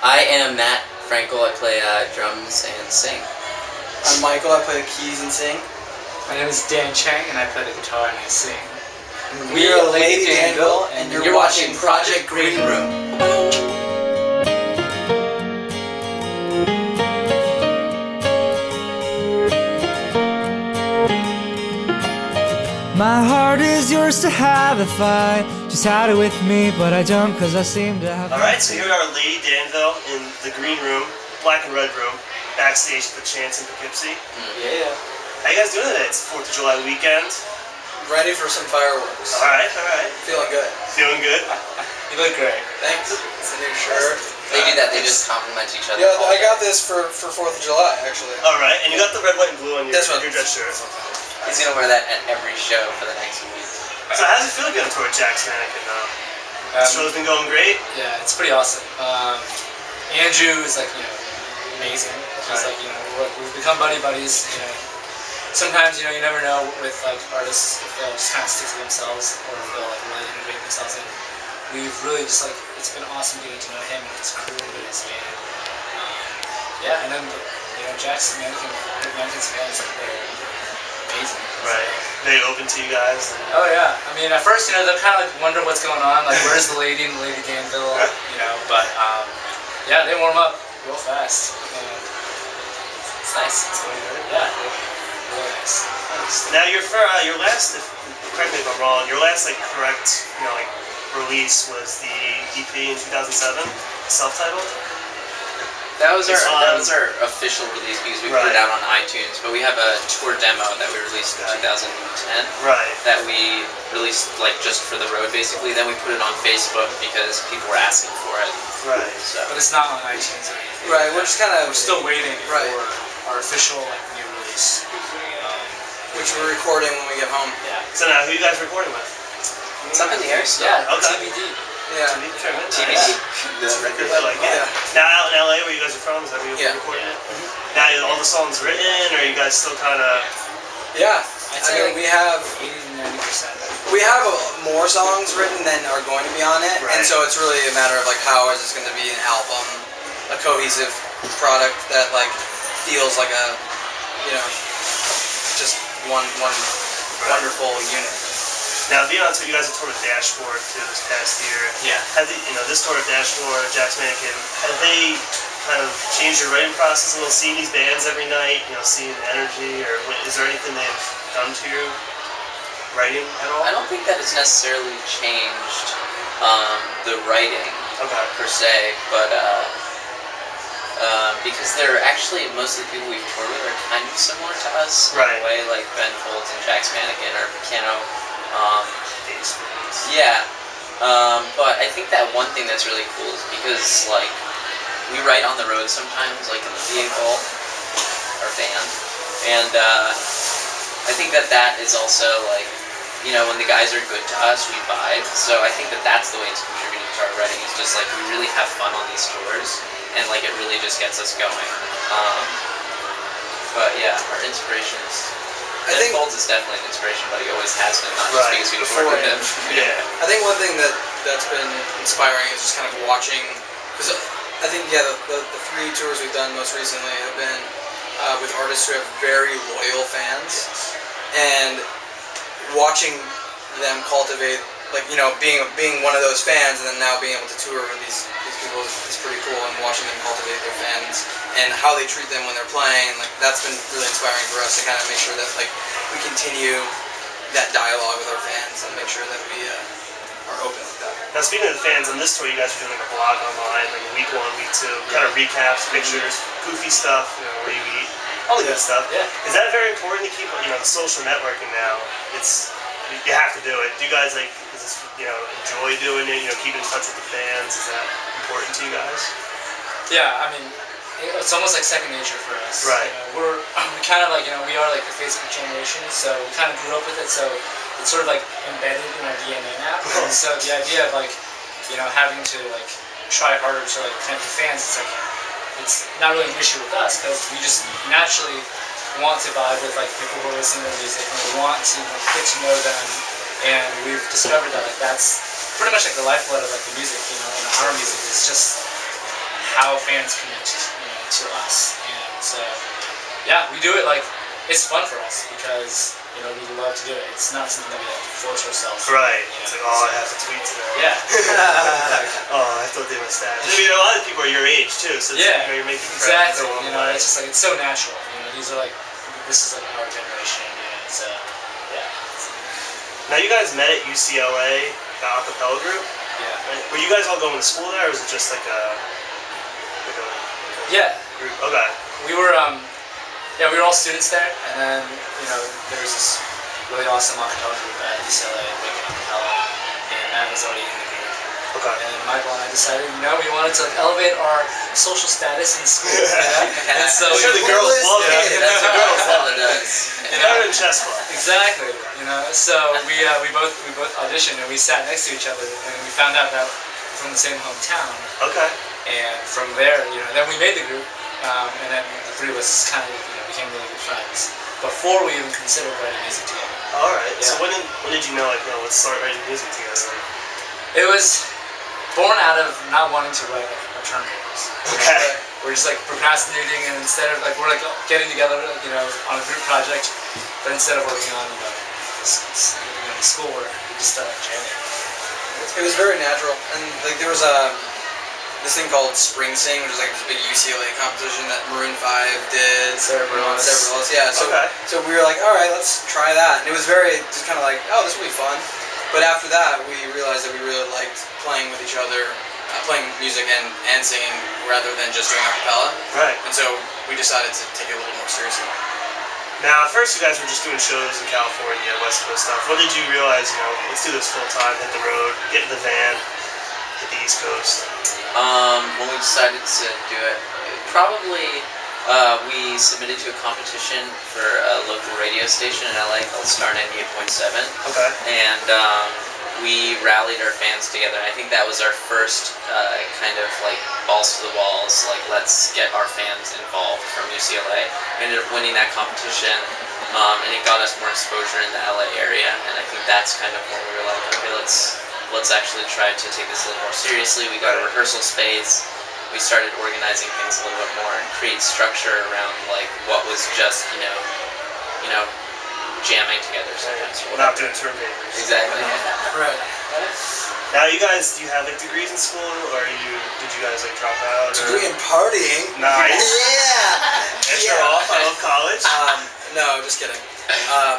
I am Matt Frankel. I play drums and sing. I'm Michael. I play the keys and sing. My name is Dan Chang, and I play the guitar and I sing. We are Lady Danville, and you're watching Project Greenroom. My heart is yours to have if I just had it with me, but I don't, cause I seem to have. Alright, so here we are, Lady Danville in the green room, black and red room, backstage at the Chance in Poughkeepsie. Yeah. How you guys doing today? It's 4th of July weekend. Ready for some fireworks. Alright, alright. Feeling good. Feeling good? You look great. Thanks. It's a new shirt. They do that, they just compliment each other. Yeah, I got this for 4th of July, actually. Alright, and you got the red, white, and blue on your dress shirt. He's gonna wear that at every show for the next week. So how does it feel going toward Jack's Mannequin now? The show's been going great? Yeah, it's pretty awesome. Andrew is like, amazing. He's like, we've become buddies, Sometimes, you never know with like artists if they'll just kind of stick to themselves or if they'll like really integrate themselves in. We've really just like, it's been awesome getting to know him and his crew and his band. Yeah, and then, Jack's Mannequin's fans, they're amazing. Right. They open to you guys? Oh yeah. I mean, at first, they'll kind of like wonder what's going on, like where's the lady and the Lady Danville, but yeah, they warm up real fast. And it's nice. It's really good. Yeah, really nice. Now your last, correct me if I'm wrong, your last correct release was the EP in 2007, self-titled. That was our official release because we put it out on iTunes, but we have a tour demo that we released in 2010. Right. That we released just for the road basically. Then we put it on Facebook because people were asking for it. Right. So. But it's not on iTunes or anything. Right. We're still waiting for our official new release, which we're recording when we get home. Yeah. So now who are you guys recording with? It's up in the air still. Yeah. Okay. TBD. Yeah. TBD. The record, I like it. Now out in LA, where you guys are from, is that where you're recording it? Now all the songs written, or are you guys still kind of? Yeah. I'd say we have 80 to 90%. We have more songs written than are going to be on it, and so it's really a matter of how is this going to be an album, a cohesive product that feels like a just one wonderful unit. Now, being honest with you, guys have toured with Dashboard too this past year. Yeah. Have they, this tour with Dashboard, Jack's Mannequin, have they kind of changed your writing process a little? Seeing these bands every night, seeing the energy, or is there anything they've done to your writing at all? I don't think that it's necessarily changed the writing per se, but because they're actually most of the people we've toured with are kind of similar to us in a way, like Ben Folds and Jack's Mannequin or Piano. But I think that one thing that's really cool is because we write on the road sometimes, in the vehicle, our van, and I think that is also when the guys are good to us, we vibe. So I think that's the way it's contributing to our writing. It's just we really have fun on these tours, and it really just gets us going. But yeah, our inspirations. Ben Folds is definitely an inspiration, but he always has been, not just because we toured with him. Yeah. I think one thing that's been inspiring is just kind of watching, because I think the 3 tours we've done most recently have been with artists who have very loyal fans, and watching them cultivate, being one of those fans, and then now being able to tour with these people is pretty cool, and watching them cultivate their fans and how they treat them when they're playing, that's been really inspiring for us to kind of make sure that we continue that dialogue with our fans and make sure that we are open with that. Now speaking of the fans, on this tour you guys are doing a blog online, week 1, week 2, kind of recaps, pictures, goofy stuff, where you eat, all the good stuff. Yeah. Is that very important to keep, the social networking now? You have to do it. Do you guys enjoy doing it? Keep in touch with the fans. Is that important to you guys? Yeah, I mean, it's almost like second nature for us. Right. We kind of we are the Facebook generation, so we kind of grew up with it. So it's sort of embedded in our DNA now. And so the idea of having to try harder to connect with fans, it's not really an issue with us because we just naturally want to vibe with people who are listening to music, and we want to get to know them, and we've discovered that that's pretty much the lifeblood of the music, and our music is just how fans connect, to us. And so, yeah, we do it like it's fun for us because we love to do it. It's not something that we have to force ourselves. Right. It's like, oh, I have to tweet today. Yeah. Oh, I thought they must have. I mean, a lot of people are your age too, so it's yeah, like, you're making exactly. friends. It's just like it's so natural. These are like this is like our generation. So yeah. Now you guys met at UCLA, the a cappella group. Yeah. Right? Were you guys all going to school there, or was it just like a yeah group? Okay. We were we were all students there, and then there was this really awesome a cappella group at UCLA, Mannequin a cappella, and Matt was already in the group. Okay. And Michael and I decided, we wanted to elevate our social status in school. And so I'm sure the girls love it. That's what girls love it does. Better than chess club. Exactly. So we both auditioned and we sat next to each other, and we found out that we're from the same hometown. Okay. And from there, then we made the group, and then the three of us kind of became really good friends before we even considered writing music together. All right. Yeah. So when did you know, let's start writing music together? It was born out of not wanting to write our term papers. Okay. We're just producrastinating, and instead of we're getting together, on a group project, but instead of working on schoolwork, we just started jamming. It was very natural, and there was this thing called Spring Sing, which is this big UCLA competition that Maroon 5 did. Cerebrals. Yeah. So we were like, all right, let's try that, and it was very just kind of oh, this will be fun. But after that, we realized that we really liked playing with each other, playing music and singing, rather than just doing a cappella. Right. And so we decided to take it a little more seriously. Now, at first you guys were just doing shows in California, West Coast stuff. When did you realize, let's do this full time, hit the road, get in the van, hit the East Coast? When we decided to do it, probably we submitted to a competition for a local radio station in LA called Star 98.7. Okay. And we rallied our fans together. And I think that was our first kind of balls to the walls, let's get our fans involved from UCLA. We ended up winning that competition, and it got us more exposure in the LA area. And I think that's kind of when we were like, okay, let's actually try to take this a little more seriously. We got a rehearsal space. We started organizing things a little bit more and create structure around what was just jamming together sometimes. Not doing term papers. Exactly. Right. Now, you guys, do you have degrees in school, or did you guys drop out? Degree in partying. Nice. Yeah. And show off. I love college. No, just kidding.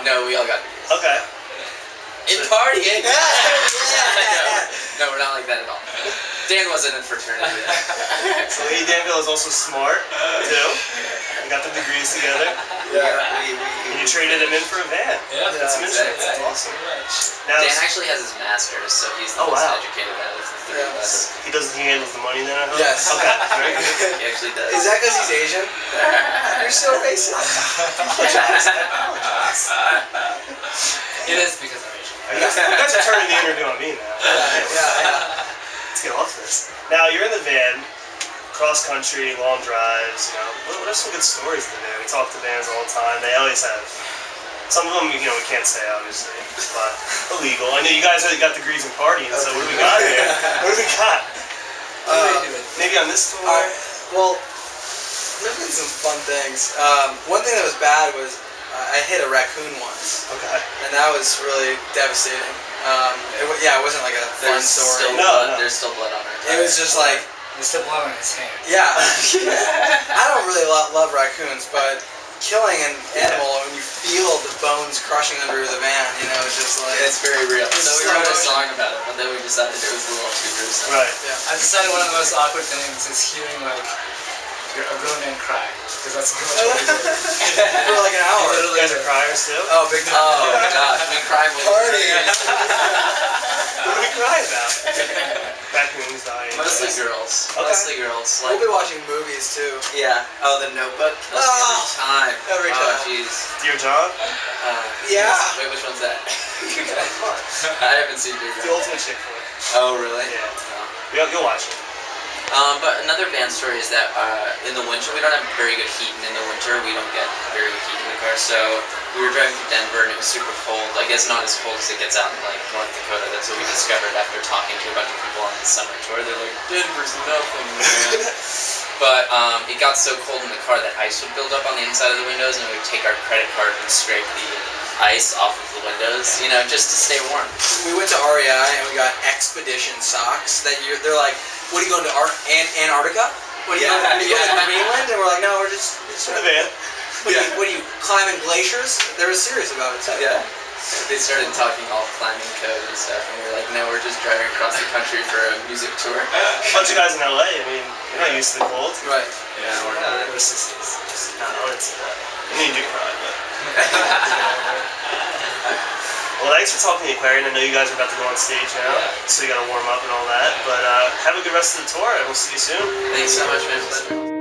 No, we all got degrees. Okay. In partying? Yeah. No, we're not like that at all. Dan wasn't in fraternity. So Lady Danville is also smart, too. We got the degrees together. Yeah. And you traded him in for a van. Yeah, That's some insurance. exactly. That's awesome. Now, Dan actually has his master's, so he's the most educated out of the three of us. he handles the money then, I hope? Yes. Okay, very good. He actually does. Is that because he's Asian? You're so racist. It is because I'm Asian. You guys are turning the interview on me now. Yeah. Let's get off this. Now, you're in the van, cross country, long drives, What are some good stories in the van? We talk to bands all the time. They always have. Some of them, we can't say, obviously, but illegal. I know you guys got degrees in partying, so what do we got here? What do we got? Maybe on this tour? Well, there's been some fun things. One thing that was bad was I hit a raccoon once. Okay. And that was really devastating. It wasn't like a fun There's story. still blood. There's still blood on her. It was just There's still blood on his hand. yeah. I don't really love raccoons, but killing an animal when you feel the bones crushing under the van, it's just It's very real. We wrote a motion. song about it, but then we decided it was a little too gruesome. Right. Yeah. I decided one of the most awkward things is hearing a grown man cry, because that's pretty much what we did. For like an hour. You guys are criers too? Oh, big time. Oh gosh, we cry more. Party. What do we cry about? Raccoons dying. Mostly girls. Okay. Mostly girls. We'll be watching movies too. Yeah. Oh, The Notebook. Kills me every time. Every Oh, time. jeez. Dear John? Yeah. Wait, which one's that? It's I haven't seen Dear the John. ultimate chick flick. Oh, really? Yeah. No. You'll watch it. But another van story is that in the winter we don't have very good heat, and in the winter we don't get very good heat in the car. So we were driving through Denver and it was super cold. I guess not as cold as it gets out in like North Dakota. That's what we discovered after talking to a bunch of people on the summer tour. They're like, Denver's nothing, man. But it got so cold in the car that ice would build up on the inside of the windows, and we would take our credit card and scrape the ice off of the windows, you know, just to stay warm. We went to REI and we got Expedition socks that they're like, what are you going to Antarctica? What are you going to Greenland? And we're like, no, we're just In the van. What are you climbing glaciers? They were serious about it too. Yeah. They started talking all climbing code and stuff, and we were like, no, we're just driving across the country for a music tour. A bunch of guys in LA, I mean, you're not used to the cold. Right. Yeah, we're not. We're 60s. No, I wouldn't say that. I mean, you do cry, but... Well, thanks for talking to the Aquarian. I know you guys are about to go on stage now, so you gotta warm up and all that. But have a good rest of the tour, and we'll see you soon. Thanks so much, man.